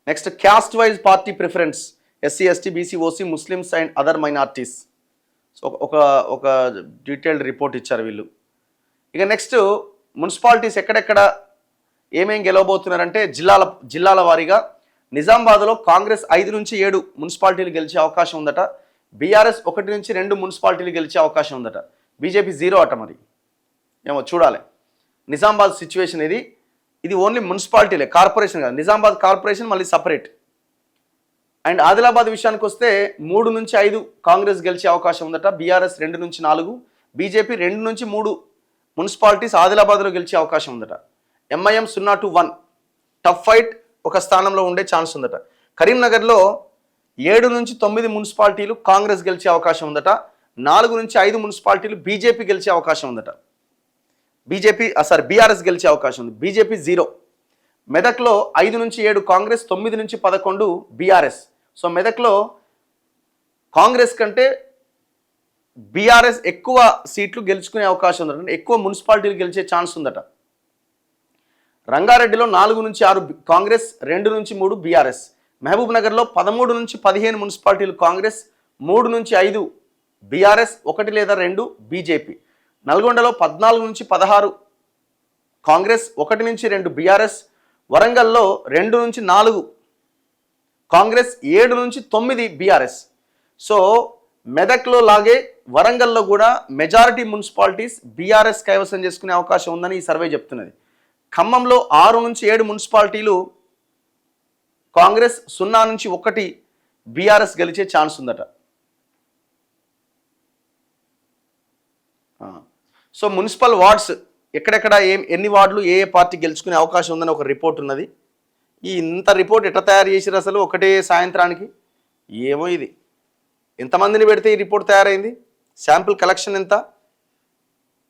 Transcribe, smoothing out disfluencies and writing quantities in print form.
Next caste wise party preference SC ST BC OC Muslims and other minorities. So ఒక detailed report ఇచ్చారు వీళ్ళు. ఇక next municipalities ఎక్కడెక్కడ ఏమేం గెలవబోతున్నారంటే జిల్లాల వారీగా నిజామాబాద్లో కాంగ్రెస్ 5 నుంచి 7 మున్సిపాలిటీలు గెలిచే అవకాశం ఉందట. బీఆర్ఎస్ 1 నుంచి 2 మున్సిపాలిటీలు గెలిచే అవకాశం ఉందట. బీజేపీ 0 అట. మరి ఏమో చూడాలి. నిజామాబాద్ సిచ్యువేషన్ ఇది ఓన్లీ మున్సిపాలిటీలే, కార్పొరేషన్ కాదు. నిజామాబాద్ కార్పొరేషన్ మళ్ళీ సపరేట్. అండ్ ఆదిలాబాద్ విషయానికి వస్తే 3 నుంచి 5 కాంగ్రెస్ గెలిచే అవకాశం ఉందట. బీఆర్ఎస్ 2 నుంచి 4, బీజేపీ 2 నుంచి 3 మున్సిపాలిటీస్ ఆదిలాబాద్లో గెలిచే అవకాశం ఉందట. ఎంఐఎం 0 to 1 టఫ్ ఫైట్ ఒక స్థానంలో ఉండే ఛాన్స్ ఉందట. కరీంనగర్లో 7 నుంచి 9 మున్సిపాలిటీలు కాంగ్రెస్ గెలిచే అవకాశం ఉందట. 4 నుంచి 5 మున్సిపాలిటీలు బీజేపీ గెలిచే అవకాశం ఉందట. బీఆర్ఎస్ గెలిచే అవకాశం ఉంది. బీజేపీ 0. మెదక్లో 5 నుంచి 7 కాంగ్రెస్, 9 నుంచి 11 బీఆర్ఎస్. సో మెదక్లో కాంగ్రెస్ కంటే బీఆర్ఎస్ ఎక్కువ సీట్లు గెలుచుకునే అవకాశం ఉందట. ఎక్కువ మున్సిపాలిటీలు గెలిచే ఛాన్స్ ఉందట. రంగారెడ్డిలో 4 నుంచి 6 కాంగ్రెస్, 2 నుంచి 3 బీఆర్ఎస్. మహబూబ్ నగర్లో 13 నుంచి 15 మున్సిపాలిటీలు కాంగ్రెస్, 3 నుంచి 5 బీఆర్ఎస్, 1 లేదా 2 బీజేపీ. నల్గొండలో 14 నుంచి 16 కాంగ్రెస్, 1 నుంచి 2 బీఆర్ఎస్. వరంగల్లో 2 నుంచి 4 కాంగ్రెస్, 7 నుంచి 9 బీఆర్ఎస్. సో మెదక్లో లాగే వరంగల్లో కూడా మెజారిటీ మున్సిపాలిటీస్ బీఆర్ఎస్ కైవసం చేసుకునే అవకాశం ఉందని ఈ సర్వే చెప్తున్నది. ఖమ్మంలో 6 నుంచి 7 మున్సిపాలిటీలు కాంగ్రెస్, 0 నుంచి 1 బీఆర్ఎస్ గెలిచే ఛాన్స్ ఉందట. సో మున్సిపల్ వార్డ్స్ ఎక్కడెక్కడ ఎన్ని వార్డులు ఏ పార్టీ గెలుచుకునే అవకాశం ఉందని ఒక రిపోర్ట్ ఉన్నది. ఇంత రిపోర్ట్ ఎట్లా తయారు చేసిరు అసలు ఒకటే సాయంత్రానికి? ఏమో ఇది ఎంతమందిని పెడితే ఈ రిపోర్ట్ తయారైంది? శాంపుల్ కలెక్షన్ ఎంత?